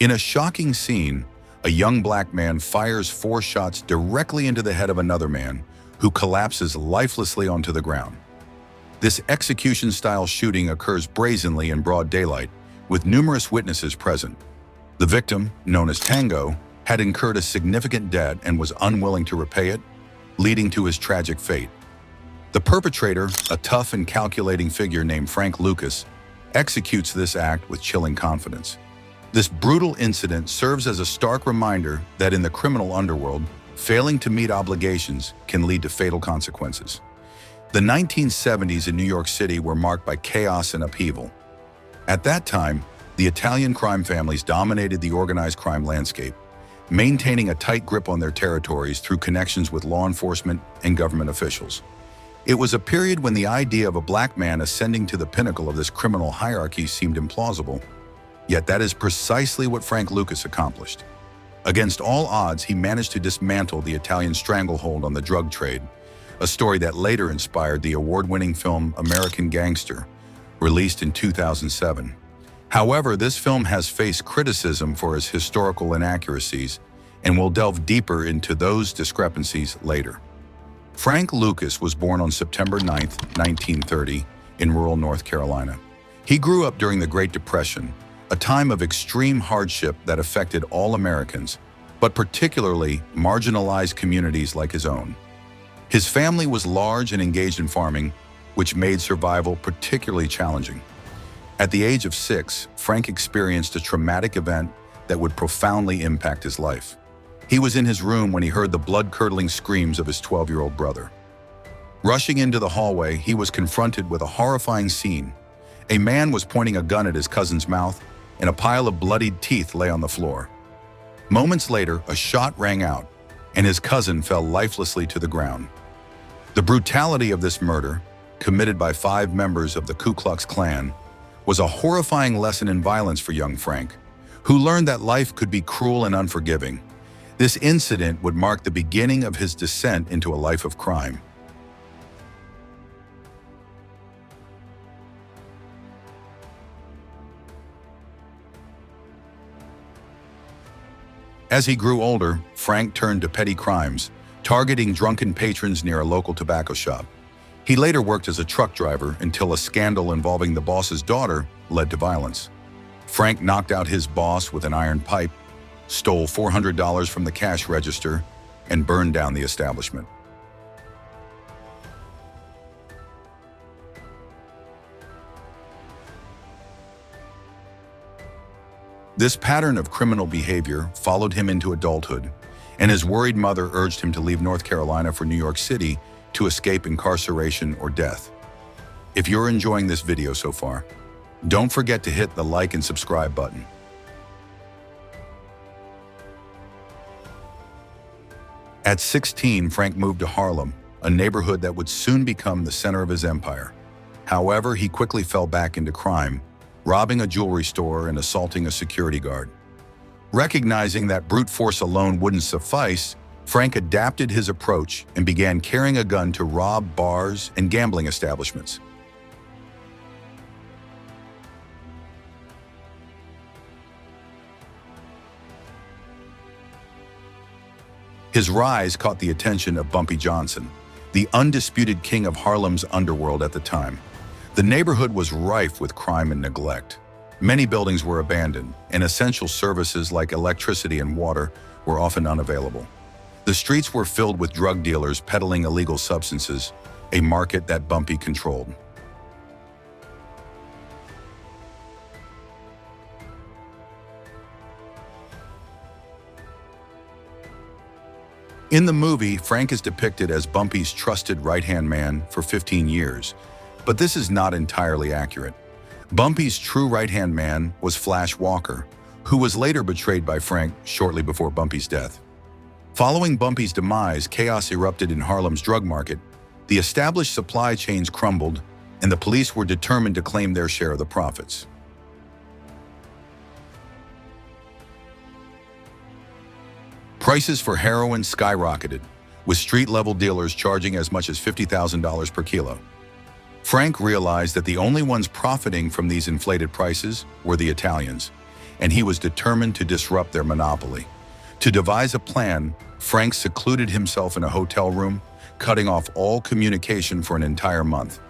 In a shocking scene, a young black man fires 4 shots directly into the head of another man, who collapses lifelessly onto the ground. This execution-style shooting occurs brazenly in broad daylight, with numerous witnesses present. The victim, known as Tango, had incurred a significant debt and was unwilling to repay it, leading to his tragic fate. The perpetrator, a tough and calculating figure named Frank Lucas, executes this act with chilling confidence. This brutal incident serves as a stark reminder that in the criminal underworld, failing to meet obligations can lead to fatal consequences. The 1970s in New York City were marked by chaos and upheaval. At that time, the Italian crime families dominated the organized crime landscape, maintaining a tight grip on their territories through connections with law enforcement and government officials. It was a period when the idea of a black man ascending to the pinnacle of this criminal hierarchy seemed implausible. Yet that is precisely what Frank Lucas accomplished. Against all odds, he managed to dismantle the Italian stranglehold on the drug trade, a story that later inspired the award-winning film American Gangster, released in 2007. However, this film has faced criticism for its historical inaccuracies, and we'll delve deeper into those discrepancies later. Frank Lucas was born on September 9, 1930, in rural North Carolina. He grew up during the Great Depression, a time of extreme hardship that affected all Americans, but particularly marginalized communities like his own. His family was large and engaged in farming, which made survival particularly challenging. At the age of 6, Frank experienced a traumatic event that would profoundly impact his life. He was in his room when he heard the blood-curdling screams of his 12-year-old brother. Rushing into the hallway, he was confronted with a horrifying scene. A man was pointing a gun at his cousin's mouth, and a pile of bloodied teeth lay on the floor. Moments later, a shot rang out, and his cousin fell lifelessly to the ground. The brutality of this murder, committed by 5 members of the Ku Klux Klan, was a horrifying lesson in violence for young Frank, who learned that life could be cruel and unforgiving. This incident would mark the beginning of his descent into a life of crime. As he grew older, Frank turned to petty crimes, targeting drunken patrons near a local tobacco shop. He later worked as a truck driver until a scandal involving the boss's daughter led to violence. Frank knocked out his boss with an iron pipe, stole $400 from the cash register, and burned down the establishment. This pattern of criminal behavior followed him into adulthood, and his worried mother urged him to leave North Carolina for New York City to escape incarceration or death. If you're enjoying this video so far, don't forget to hit the like and subscribe button. At 16, Frank moved to Harlem, a neighborhood that would soon become the center of his empire. However, he quickly fell back into crime, robbing a jewelry store and assaulting a security guard. Recognizing that brute force alone wouldn't suffice, Frank adapted his approach and began carrying a gun to rob bars and gambling establishments. His rise caught the attention of Bumpy Johnson, the undisputed king of Harlem's underworld at the time. The neighborhood was rife with crime and neglect. Many buildings were abandoned, and essential services like electricity and water were often unavailable. The streets were filled with drug dealers peddling illegal substances, a market that Bumpy controlled. In the movie, Frank is depicted as Bumpy's trusted right-hand man for 15 years, but this is not entirely accurate. Bumpy's true right-hand man was Flash Walker, who was later betrayed by Frank shortly before Bumpy's death. Following Bumpy's demise, chaos erupted in Harlem's drug market. The established supply chains crumbled, and the police were determined to claim their share of the profits. Prices for heroin skyrocketed, with street-level dealers charging as much as $50,000 per kilo. Frank realized that the only ones profiting from these inflated prices were the Italians, and he was determined to disrupt their monopoly. To devise a plan, Frank secluded himself in a hotel room, cutting off all communication for an entire month.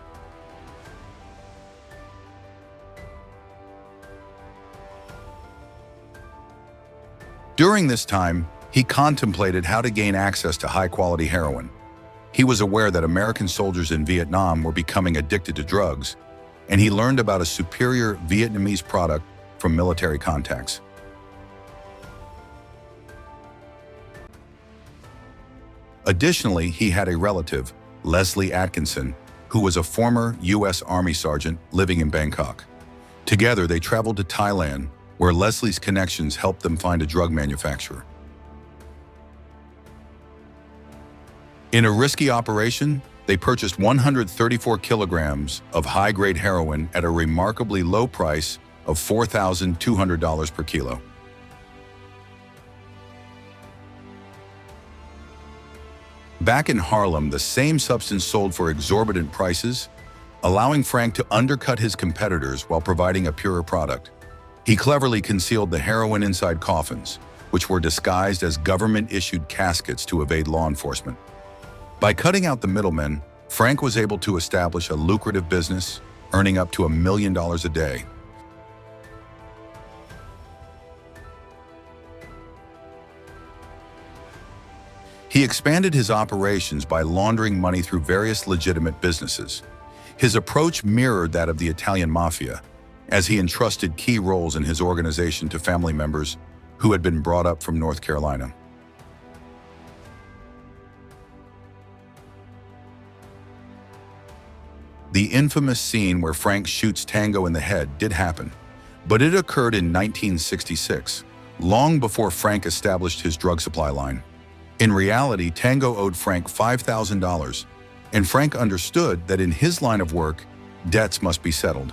During this time, he contemplated how to gain access to high-quality heroin. He was aware that American soldiers in Vietnam were becoming addicted to drugs, and he learned about a superior Vietnamese product from military contacts. Additionally, he had a relative, Leslie Atkinson, who was a former U.S. Army sergeant living in Bangkok. Together, they traveled to Thailand, where Leslie's connections helped them find a drug manufacturer. In a risky operation, they purchased 134 kilograms of high-grade heroin at a remarkably low price of $4,200 per kilo. Back in Harlem, the same substance sold for exorbitant prices, allowing Frank to undercut his competitors while providing a purer product. He cleverly concealed the heroin inside coffins, which were disguised as government-issued caskets to evade law enforcement. By cutting out the middlemen, Frank was able to establish a lucrative business, earning up to $1 million a day. He expanded his operations by laundering money through various legitimate businesses. His approach mirrored that of the Italian mafia, as he entrusted key roles in his organization to family members who had been brought up from North Carolina. The infamous scene where Frank shoots Tango in the head did happen, but it occurred in 1966, long before Frank established his drug supply line. In reality, Tango owed Frank $5,000, and Frank understood that in his line of work, debts must be settled.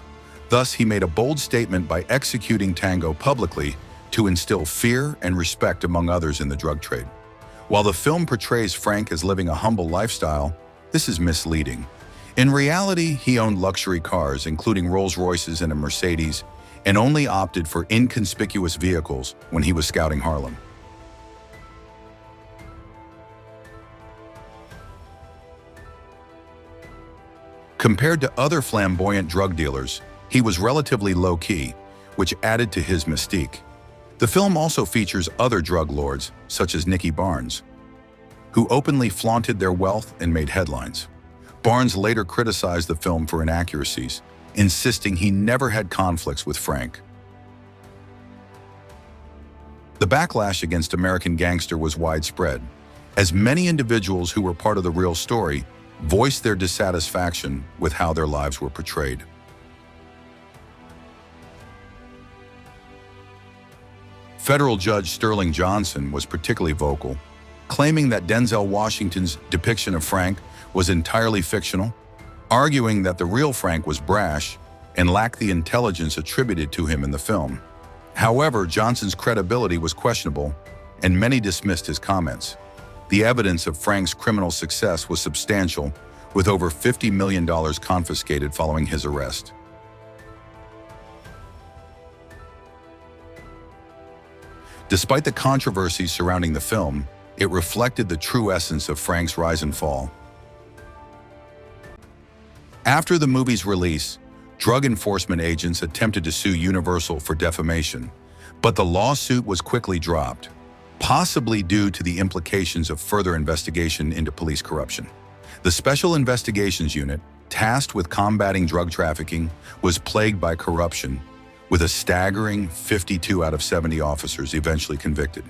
Thus, he made a bold statement by executing Tango publicly to instill fear and respect among others in the drug trade. While the film portrays Frank as living a humble lifestyle, this is misleading. In reality, he owned luxury cars, including Rolls-Royces and a Mercedes, and only opted for inconspicuous vehicles when he was scouting Harlem. Compared to other flamboyant drug dealers, he was relatively low-key, which added to his mystique. The film also features other drug lords, such as Nicky Barnes, who openly flaunted their wealth and made headlines. Barnes later criticized the film for inaccuracies, insisting he never had conflicts with Frank. The backlash against American Gangster was widespread, as many individuals who were part of the real story voiced their dissatisfaction with how their lives were portrayed. Federal Judge Sterling Johnson was particularly vocal, claiming that Denzel Washington's depiction of Frank was entirely fictional, arguing that the real Frank was brash and lacked the intelligence attributed to him in the film. However, Johnson's credibility was questionable, and many dismissed his comments. The evidence of Frank's criminal success was substantial, with over $50 million confiscated following his arrest. Despite the controversies surrounding the film, it reflected the true essence of Frank's rise and fall. After the movie's release, drug enforcement agents attempted to sue Universal for defamation, but the lawsuit was quickly dropped, possibly due to the implications of further investigation into police corruption. The Special Investigations Unit, tasked with combating drug trafficking, was plagued by corruption, with a staggering 52 out of 70 officers eventually convicted.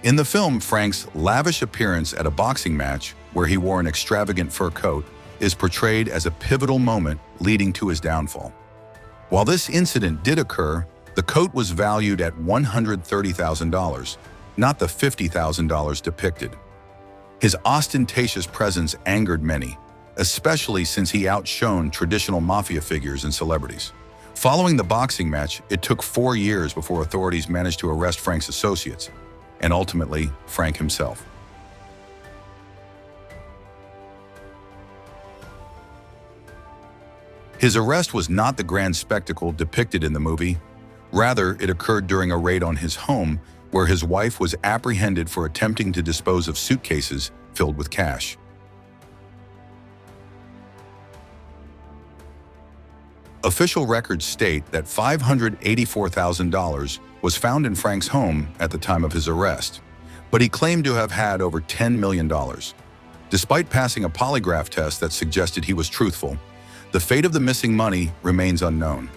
In the film, Frank's lavish appearance at a boxing match, where he wore an extravagant fur coat, is portrayed as a pivotal moment leading to his downfall. While this incident did occur, the coat was valued at $130,000, not the $50,000 depicted. His ostentatious presence angered many, especially since he outshone traditional mafia figures and celebrities. Following the boxing match, it took 4 years before authorities managed to arrest Frank's associates, and ultimately Frank himself. His arrest was not the grand spectacle depicted in the movie. Rather, it occurred during a raid on his home, where his wife was apprehended for attempting to dispose of suitcases filled with cash. Official records state that $584,000 was found in Frank's home at the time of his arrest, but he claimed to have had over $10 million. Despite passing a polygraph test that suggested he was truthful, the fate of the missing money remains unknown.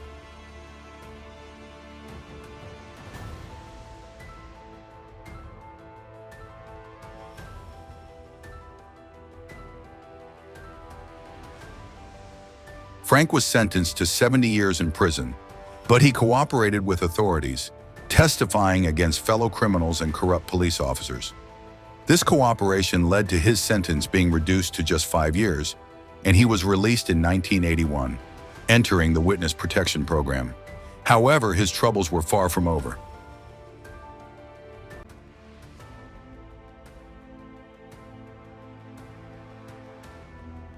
Frank was sentenced to 70 years in prison, but he cooperated with authorities, testifying against fellow criminals and corrupt police officers. This cooperation led to his sentence being reduced to just 5 years, and he was released in 1981, entering the Witness Protection Program. However, his troubles were far from over.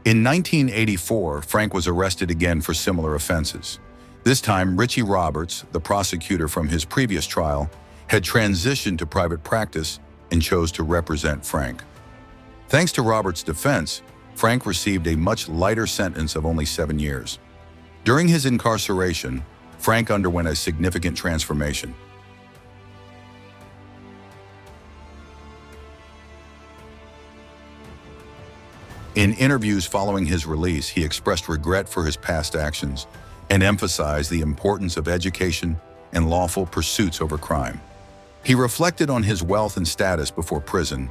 In 1984, Frank was arrested again for similar offenses. This time, Richie Roberts, the prosecutor from his previous trial, had transitioned to private practice and chose to represent Frank. Thanks to Roberts' defense, Frank received a much lighter sentence of only 7 years. During his incarceration, Frank underwent a significant transformation. In interviews following his release, he expressed regret for his past actions and emphasized the importance of education and lawful pursuits over crime. He reflected on his wealth and status before prison,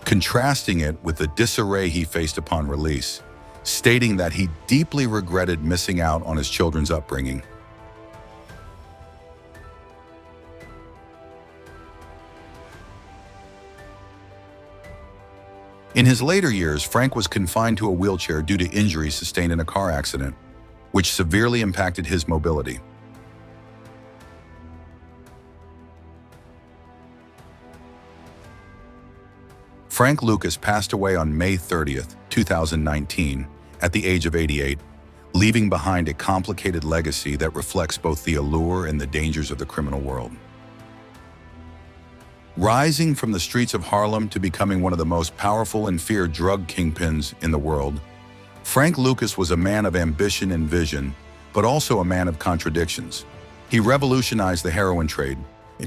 contrasting it with the disarray he faced upon release, stating that he deeply regretted missing out on his children's upbringing. In his later years, Frank was confined to a wheelchair due to injuries sustained in a car accident, which severely impacted his mobility. Frank Lucas passed away on May 30th, 2019, at the age of 88, leaving behind a complicated legacy that reflects both the allure and the dangers of the criminal world. Rising from the streets of Harlem to becoming one of the most powerful and feared drug kingpins in the world, Frank Lucas was a man of ambition and vision, but also a man of contradictions. He revolutionized the heroin trade,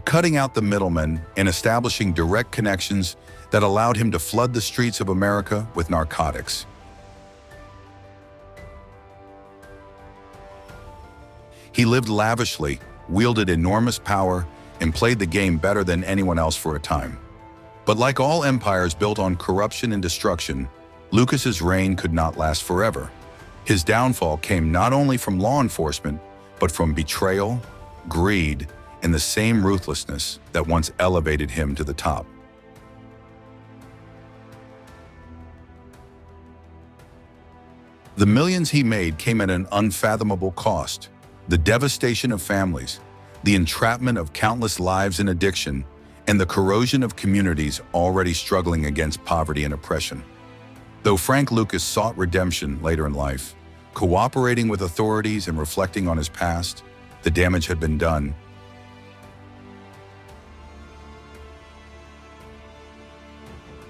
cutting out the middlemen and establishing direct connections that allowed him to flood the streets of America with narcotics. He lived lavishly, wielded enormous power, and played the game better than anyone else for a time. But like all empires built on corruption and destruction, Lucas's reign could not last forever. His downfall came not only from law enforcement, but from betrayal, greed, and the same ruthlessness that once elevated him to the top. The millions he made came at an unfathomable cost: the devastation of families, the entrapment of countless lives in addiction, and the corrosion of communities already struggling against poverty and oppression. Though Frank Lucas sought redemption later in life, cooperating with authorities and reflecting on his past, the damage had been done.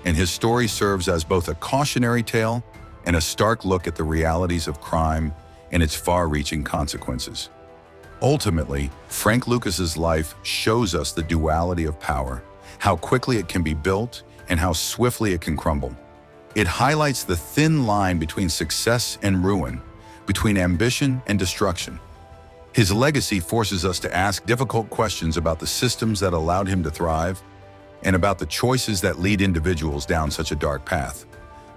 And his story serves as both a cautionary tale and a stark look at the realities of crime and its far-reaching consequences. Ultimately, Frank Lucas's life shows us the duality of power, how quickly it can be built and how swiftly it can crumble. It highlights the thin line between success and ruin, between ambition and destruction. His legacy forces us to ask difficult questions about the systems that allowed him to thrive and about the choices that lead individuals down such a dark path.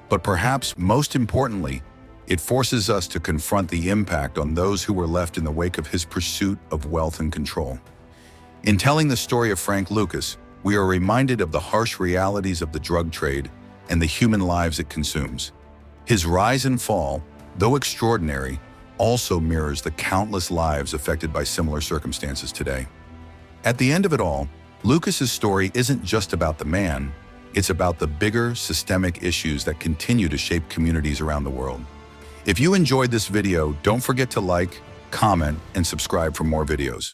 But perhaps most importantly, it forces us to confront the impact on those who were left in the wake of his pursuit of wealth and control. In telling the story of Frank Lucas, we are reminded of the harsh realities of the drug trade and the human lives it consumes. His rise and fall, though extraordinary, also mirrors the countless lives affected by similar circumstances today. At the end of it all, Lucas's story isn't just about the man, it's about the bigger systemic issues that continue to shape communities around the world. If you enjoyed this video, don't forget to like, comment, and subscribe for more videos.